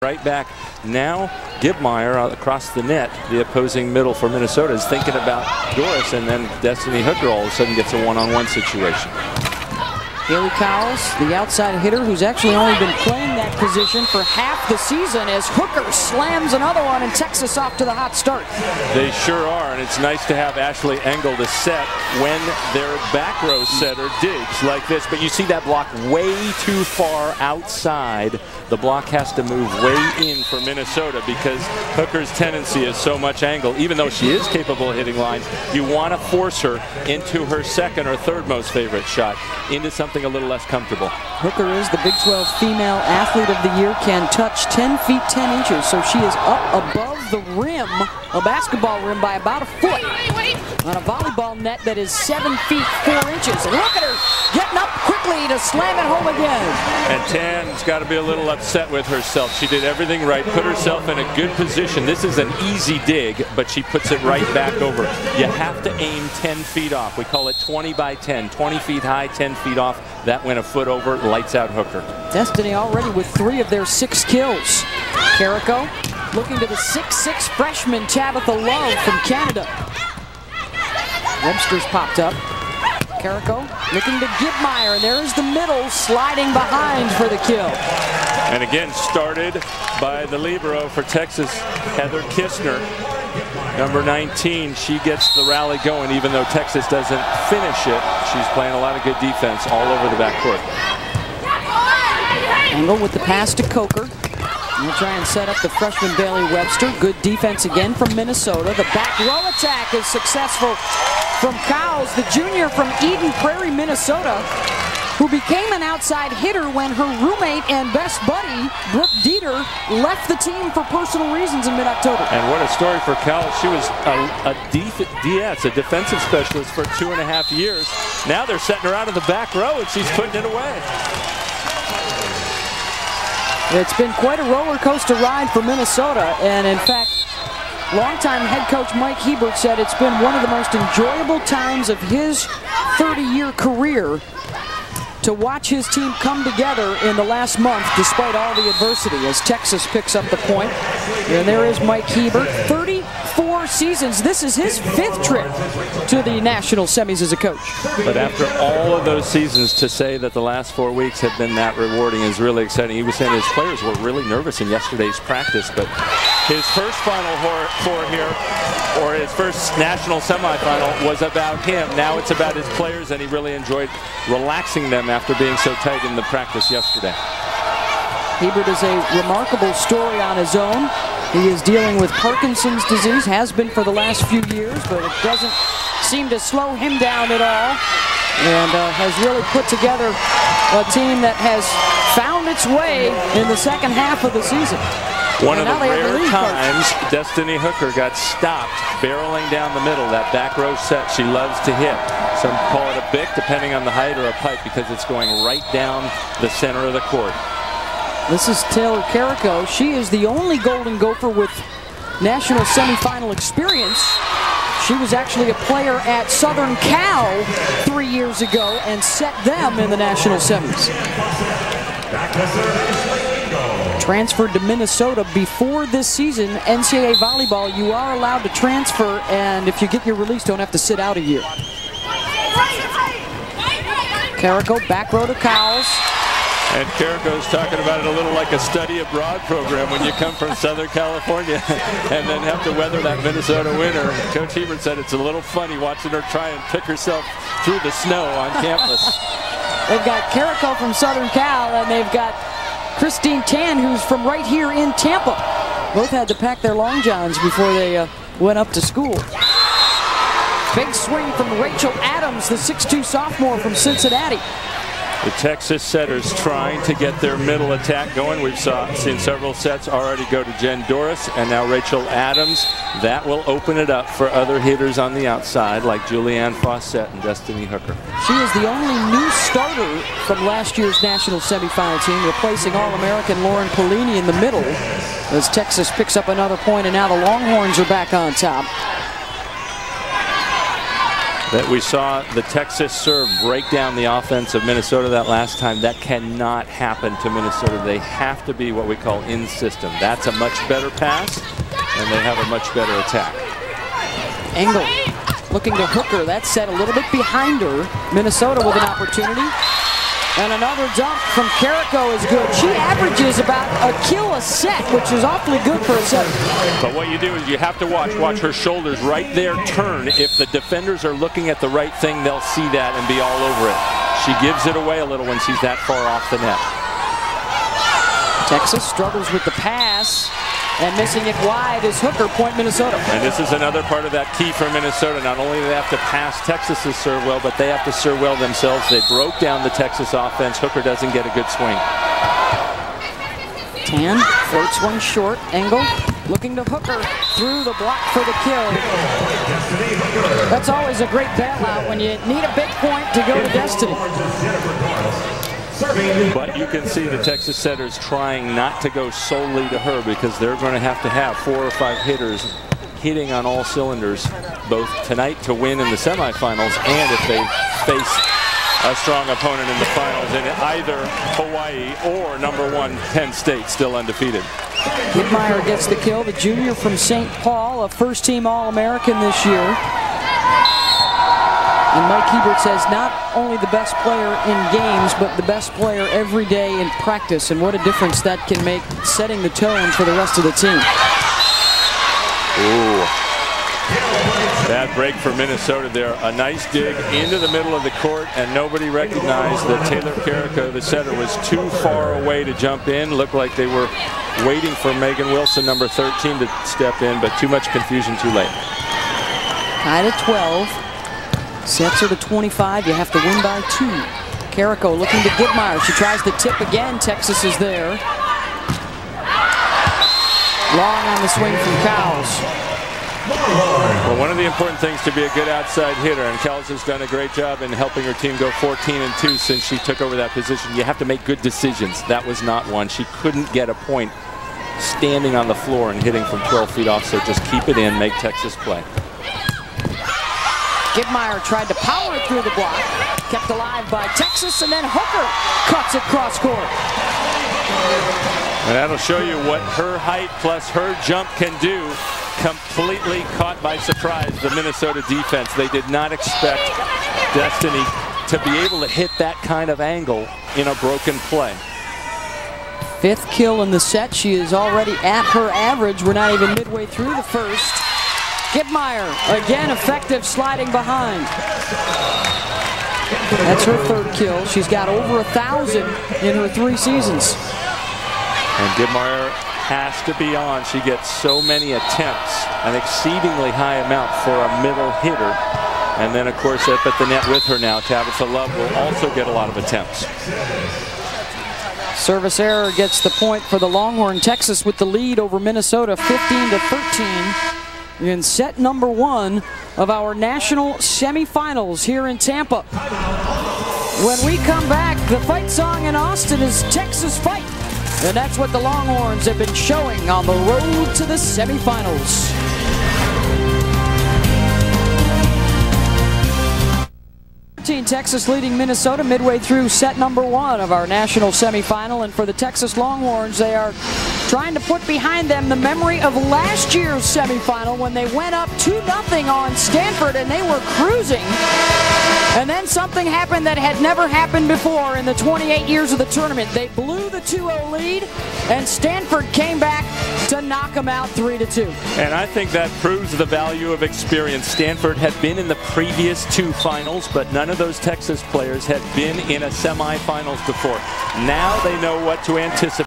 Right back now, Gibmeyer across the net, the opposing middle for Minnesota, is thinking about Doris, and then Destiny Hooker all of a sudden gets a one-on-one situation. Haley Cowles, the outside hitter, who's actually only been playing that position for half the season, as Hooker slams another one and Texas off to the hot start. They sure are, and it's nice to have Ashley Engel to set when their back row setter digs like this. But you see that block way too far outside. The block has to move way in for Minnesota because Hooker's tendency is so much angle. Even though she is capable of hitting lines, you want to force her into her second or third most favorite shot, into something a little less comfortable. Hooker is the Big 12 Female Athlete of the Year, can touch 10 feet 10 inches, so she is up above the rim, a basketball rim, by about a foot on a volleyball net that is 7 feet 4 inches. And look at her getting up quickly to slam it home again. And Tan's got to be a little upset with herself. She did everything right, put herself in a good position. This is an easy dig, but she puts it right back over. You have to aim 10 feet off. We call it 20 by 10, 20 feet high, 10 feet off. That went a foot over, lights out Hooker. Destiny already with 3 of their 6 kills. Carrico looking to the 6'6" freshman Tabitha Love from Canada. Webster's popped up. Carrico looking to Gibmeyer, and there's the middle sliding behind for the kill. And again, started by the libero for Texas, Heather Kistner. Number 19, she gets the rally going, even though Texas doesn't finish it. She's playing a lot of good defense all over the backcourt. Engel with the pass to Coker. We'll try and set up the freshman Bailey Webster. Good defense again from Minnesota. The back row attack is successful from Cowles, the junior from Eden Prairie, Minnesota, who became an outside hitter when her roommate and best buddy, Brooke Dieter, left the team for personal reasons in mid-October. And what a story for Cowles. She was a defensive specialist for 2.5 years. Now they're setting her out of the back row, and she's putting it away. It's been quite a roller coaster ride for Minnesota, and in fact, longtime head coach Mike Hebert said it's been one of the most enjoyable times of his 30-year career to watch his team come together in the last month despite all the adversity, as Texas picks up the point. And there is Mike Hebert, 34 seasons. This is his 5th trip to the national semis as a coach. But after all of those seasons, to say that the last 4 weeks have been that rewarding is really exciting. He was saying his players were really nervous in yesterday's practice, but his first Final Four here, or his first national semifinal, was about him. Now it's about his players, and he really enjoyed relaxing them after being so tight in the practice yesterday. Hebert is a remarkable story on his own. He is dealing with Parkinson's disease, has been for the last few years, but it doesn't seem to slow him down at all, and has really put together a team that has found its way in the second half of the season. One of the rare times Destiny Hooker got stopped barreling down the middle, that back row set she loves to hit. Some call it a bick, depending on the height, or a pipe, because it's going right down the center of the court. This is Taylor Carrico. She is the only Golden Gopher with national semifinal experience. She was actually a player at Southern Cal 3 years ago and set them in the national semis. Transferred to Minnesota before this season. NCAA volleyball, you are allowed to transfer, and if you get your release, don't have to sit out a year. Carrico, back row to Cowles. And Carrico's talking about it a little like a study abroad program when you come from Southern California and then have to weather that Minnesota winter. Coach Hebert said it's a little funny watching her try and pick herself through the snow on campus. They've got Carrico from Southern Cal, and they've got Christine Tan, who's from right here in Tampa. Both had to pack their long johns before they went up to school. Big swing from Rachel Adams, the 6'2" sophomore from Cincinnati. The Texas setters trying to get their middle attack going. We've seen several sets already go to Jen Doris, and now Rachel Adams. That will open it up for other hitters on the outside, like Julianne Fawcett and Destiny Hooker. She is the only new starter from last year's national semifinal team, replacing All-American Lauren Polini in the middle, as Texas picks up another point, and now the Longhorns are back on top. that we saw the Texas serve break down the offense of Minnesota that last time. That cannot happen to Minnesota. They have to be what we call in system. That's a much better pass, and they have a much better attack. Engel looking to Hooker. That's set a little bit behind her. Minnesota with an opportunity. And another dump from Carrico is good. She averages about a kill a set, which is awfully good for a set. But what you do is you have to watch her shoulders right there turn. If the defenders are looking at the right thing, they'll see that and be all over it. She gives it away a little when she's that far off the net. Texas struggles with the pass. And missing it wide is Hooker, point Minnesota. And this is another part of that key for Minnesota. Not only do they have to pass Texas's serve well, but they have to serve well themselves. They broke down the Texas offense. Hooker doesn't get a good swing. Tan floats one short. Engel looking to Hooker through the block for the kill. That's always a great bailout when you need a big point to go to Destiny. But you can see the Texas setters trying not to go solely to her, because they're going to have 4 or 5 hitters hitting on all cylinders, both tonight to win in the semifinals and if they face a strong opponent in the finals in either Hawaii or #1 Penn State, still undefeated. Whitmire gets the kill, the junior from St. Paul, a first-team All-American this year. And Mike Hebert says not only the best player in games, but the best player every day in practice. And what a difference that can make, setting the tone for the rest of the team. Ooh. Bad break for Minnesota there. A nice dig into the middle of the court, and nobody recognized that Taylor Carrico, the setter, was too far away to jump in. Looked like they were waiting for Megan Wilson, number 13, to step in, but too much confusion too late. Tied at 12. Sets her to 25. You have to win by 2. Carrico looking to Whitmire. She tries the tip again. Texas is there. Long on the swing from Cowles. Well, one of the important things to be a good outside hitter, and Cowles has done a great job in helping her team go 14-2 since she took over that position. You have to make good decisions. That was not one. She couldn't get a point standing on the floor and hitting from 12 feet off, so just keep it in, make Texas play. Whitmire tried to power it through the block, kept alive by Texas, and then Hooker cuts it cross court. And that'll show you what her height plus her jump can do. Completely caught by surprise, the Minnesota defense. They did not expect Destiny to be able to hit that kind of angle in a broken play. 5th kill in the set. She is already at her average. We're not even midway through the first. Whitmire, again effective sliding behind. That's her 3rd kill. She's got over 1,000 in her 3 seasons. And Whitmire has to be on. She gets so many attempts, an exceedingly high amount for a middle hitter. And then, of course, up at the net with her now, Tabitha Love will also get a lot of attempts. Service error gets the point for the Longhorn. Texas with the lead over Minnesota, 15-13. In set #1 of our national semifinals here in Tampa. When we come back, the fight song in Austin is Texas Fight. And that's what the Longhorns have been showing on the road to the semifinals. Texas leading Minnesota midway through set #1 of our national semifinal. And for the Texas Longhorns, they are trying to put behind them the memory of last year's semifinal when they went up 2-0 on Stanford and they were cruising. And then something happened that had never happened before in the 28 years of the tournament. They blew the 2-0 lead, and Stanford came back to knock them out 3-2. And I think that proves the value of experience. Stanford had been in the previous 2 finals, but none of those Texas players had been in a semifinals before. Now they know what to anticipate.